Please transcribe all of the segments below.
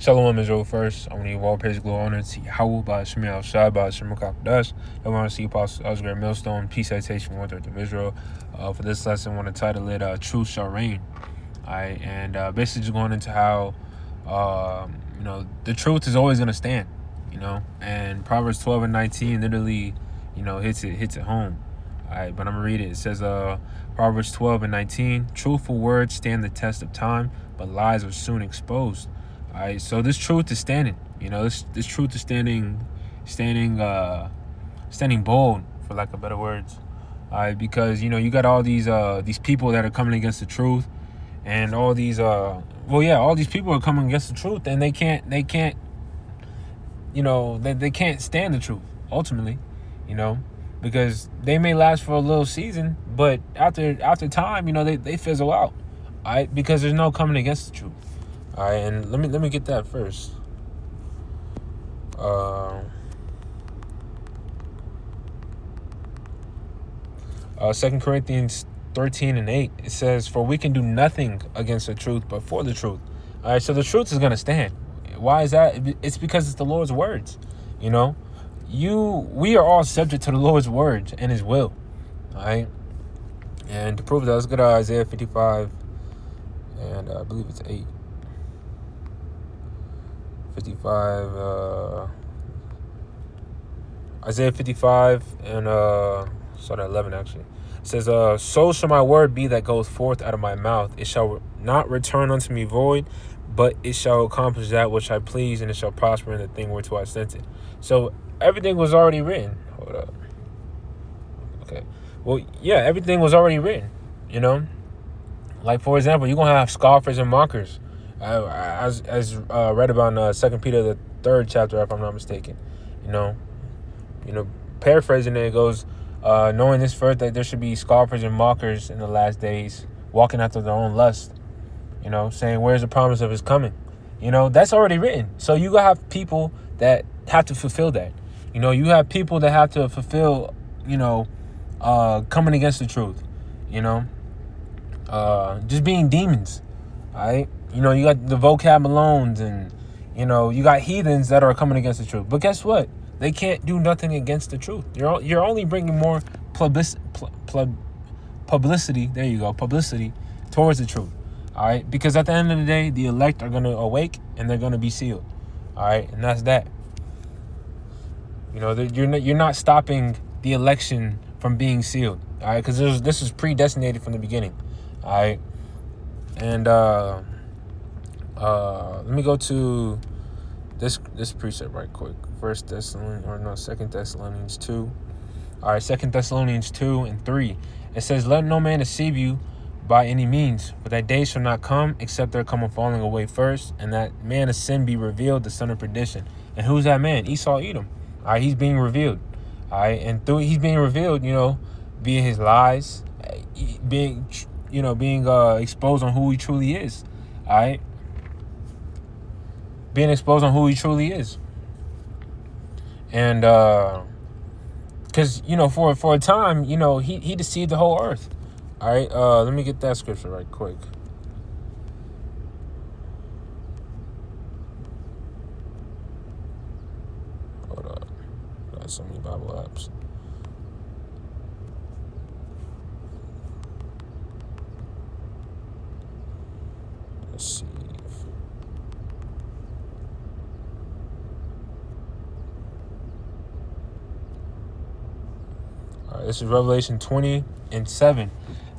Shalom Israel first. I want to give all praise, glory, honor to Yahweh, by Shemir Al-Shai, by Shemir Kakadash. I want to see Apostle Oscar Millstone, peace, citation, from One of Israel. For this lesson, I want to title it Truth Shall Reign. Alright, and basically just going into how, the truth is always going to stand, and Proverbs 12 and 19 literally, hits it home. Alright, but I'm going to read it. It says, Proverbs 12 and 19, truthful words stand the test of time, but lies are soon exposed. All right, so this truth is standing. This truth is standing bold, for lack of better words. All right, because you got all these people that are coming against the truth, and all these all these people are coming against the truth, and they can't they can't stand the truth ultimately, because they may last for a little season, but after time, they fizzle out. All right, because there's no coming against the truth. All right, and let me get that first. 2 Corinthians 13 and 8, it says, "For we can do nothing against the truth, but for the truth." All right, so the truth is gonna stand. Why is that? It's because it's the Lord's words. We are all subject to the Lord's words and His will. All right, and to prove that, let's go to Isaiah 55, and I believe it's 8. 55, Isaiah 55 and start at 11 actually. It says, "So shall my word be that goes forth out of my mouth. It shall not return unto me void, but it shall accomplish that which I please, and it shall prosper in the thing whereto I sent it." So everything was already written. Hold up. Okay. Well, yeah, everything was already written. Like, for example, you're gonna have scoffers and mockers. As read about in 2 Peter the 3rd chapter, if I'm not mistaken. Paraphrasing it goes, knowing this first, that there should be scoffers and mockers in the last days, walking after their own lust. Saying, "Where's the promise of His coming?" That's already written. So you gotta have people that have to fulfill that. You have people that have to fulfill, coming against the truth. Just being demons. All right. You got the vocab Malones, and you got heathens that are coming against the truth. But guess what? They can't do nothing against the truth. You're only bringing more publicity. There you go, publicity towards the truth. All right, because at the end of the day, the elect are going to awake and they're going to be sealed. All right, and that's that. You're not stopping the election from being sealed. All right, because this is predestinated from the beginning. All right, and let me go to this precept right quick. 2 Thessalonians 2. All right, 2 Thessalonians 2 and 3. It says, "Let no man deceive you by any means, for that day shall not come, except there come a falling away first, and that man of sin be revealed, the son of perdition." And who's that man? Esau, Edom. All right, he's being revealed. All right, and through he's being revealed, via his lies, being exposed on who he truly is. All right, being exposed on who he truly is. And because for a time, he deceived the whole earth. All right, let me get that scripture right quick. Hold up, got so many Bible apps. Let's see. This is Revelation 20 and 7.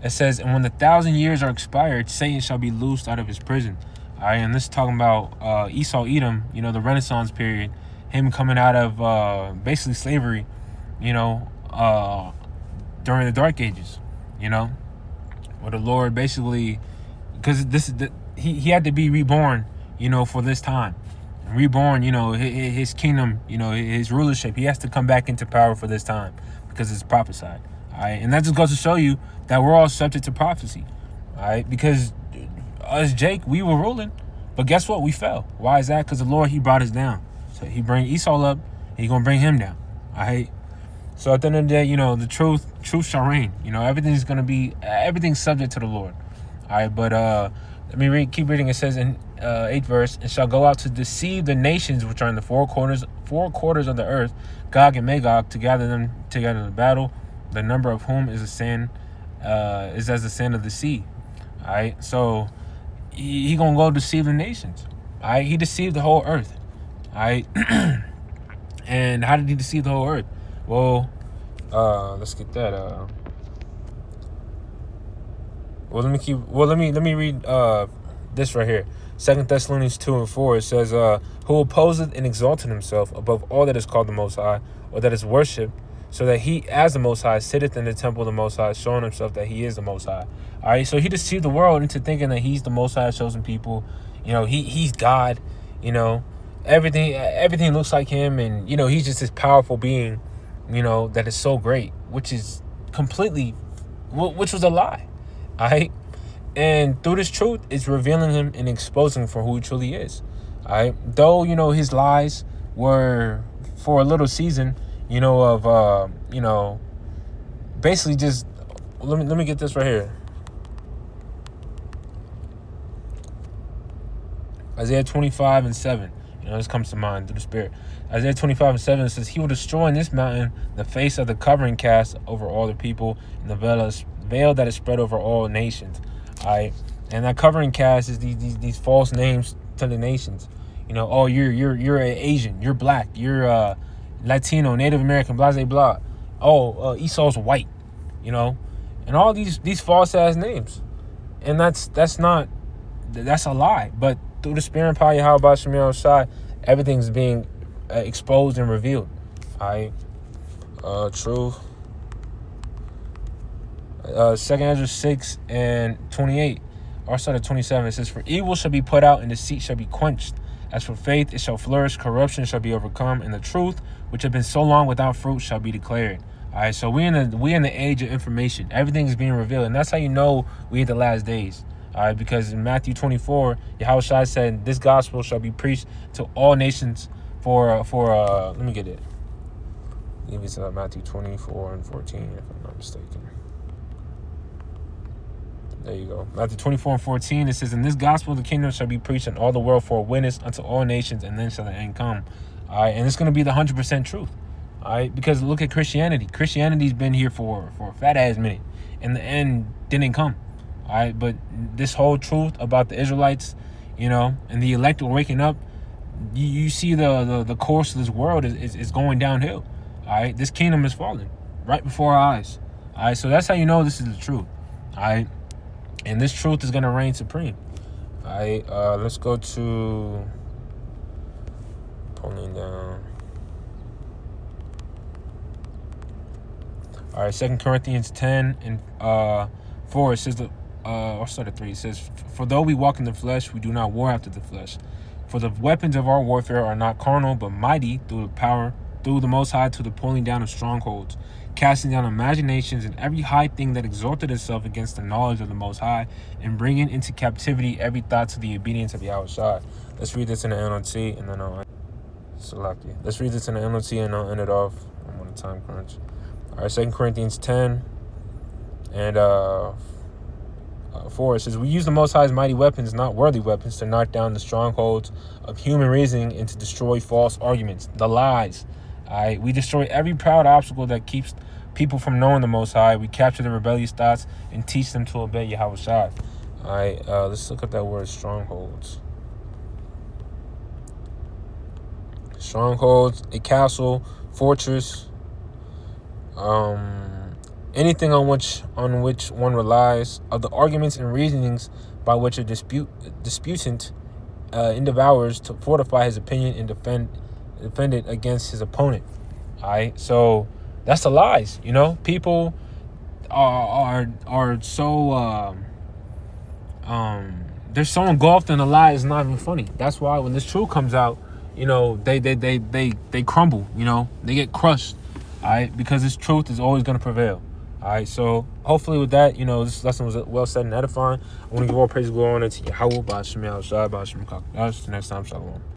It says, "And when the 1,000 years are expired, Satan shall be loosed out of his prison." All right, and this is talking about Esau, Edom, the Renaissance period, him coming out of basically slavery, during the Dark Ages, where the Lord basically, because he had to be reborn, for this time. Reborn, his kingdom, his rulership, he has to come back into power for this time, because it's prophesied. All right, and that just goes to show you that we're all subject to prophecy. All right, because us, Jake, we were ruling, but guess what? We fell. Why is that? Because the Lord, He brought us down. So He bring Esau up, He gonna bring him down. All right. So at the end of the day, the truth shall reign. Everything's subject to the Lord. All right, but let me keep reading. It says, "And 8th verse, and shall go out to deceive the nations which are in the four quarters of the earth, Gog and Magog, to gather them together in battle, the number of whom is is as the sand of the sea. All right, so he gonna go deceive the nations. All right, he deceived the whole earth. All right, and how did he deceive the whole earth? Well, let's get that. Let me read this right here. 2 Thessalonians 2:4. It says, "Who opposeth and exalteth himself above all that is called the Most High, or that is worshipped, so that he, as the Most High, sitteth in the temple of the Most High, showing himself that he is the Most High." All right, so he deceived the world into thinking that he's the Most High chosen people. He's God. Everything looks like him, and he's just this powerful being. That is so great, which was a lie. All right. And through this truth, it's revealing him and exposing him for who he truly is. All right. Though, his lies were for a little season, basically just, let me get this right here. Isaiah 25:7. This comes to mind through the Spirit. Isaiah 25:7 says, "He will destroy in this mountain the face of the covering cast over all the people, and the veil that is spread over all nations." All right, and that covering cast is these false names to the nations. You're Asian, you're black, you're Latino, Native American, blah blah blah. Esau's white, and all these false ass names, and that's a lie. But through the Spirit and power of Yahweh Shemir Shai, everything's being exposed and revealed. All right, true. 2 Ezra 6:28. Or start at 27. It says, "For evil shall be put out, and deceit shall be quenched. As for faith, it shall flourish. Corruption shall be overcome, and the truth, which have been so long without fruit, shall be declared." All right, so we in the age of information. Everything is being revealed, and that's how you know we in the last days. All right, because in Matthew 24, Yahweh Shai said, "This gospel shall be preached to all nations for let me get it. I believe it's Matthew 24:14, if I'm not mistaken. There you go. Matthew 24:14, it says, "And this gospel of the kingdom shall be preached in all the world for a witness unto all nations, and then shall the end come." All right, and it's going to be the 100% truth. All right, because look at Christianity. Christianity's been here for a fat ass minute, and the end didn't come. All right, but this whole truth about the Israelites, and the elect are waking up, you see the course of this world is going downhill. All right, this kingdom is falling right before our eyes. All right, so that's how you know this is the truth. All right, and this truth is going to reign supreme. All right, let's go to pulling down. All right, 2 Corinthians 10:4. It says I'll start at 3. It says, "For though we walk in the flesh, we do not war after the flesh. For the weapons of our warfare are not carnal, but mighty through the Most High, to the pulling down of strongholds, casting down imaginations and every high thing that exalted itself against the knowledge of the Most High, and bringing into captivity every thought to the obedience of Yahweh Shai." Let's read this in the NLT, and then Let's read this in the NLT, and I'll end it off. I'm on a time crunch. All right, 2 Corinthians 10 and 4. It says, "We use the Most High's mighty weapons, not worldly weapons, to knock down the strongholds of human reasoning and to destroy false arguments," the lies. All right, we destroy every proud obstacle that keeps people from knowing the Most High. We capture the rebellious thoughts and teach them to obey Yahweh Shai. All right, let's look at that word strongholds. Strongholds, a castle, fortress, anything on which one relies, of the arguments and reasonings by which a disputant endeavors to fortify his opinion and defend it against his opponent. All right, so that's the lies. People are so they're so engulfed in the lie, it's not even funny. That's why when this truth comes out, they crumble. They get crushed. All right, because this truth is always going to prevail. All right, so hopefully with that, this lesson was well said and edifying. I want to give all praise and glory to Yahweh, Ba'al Shem Yahweh Shai, Ba'al Shem Kakadash. Next time, shalom.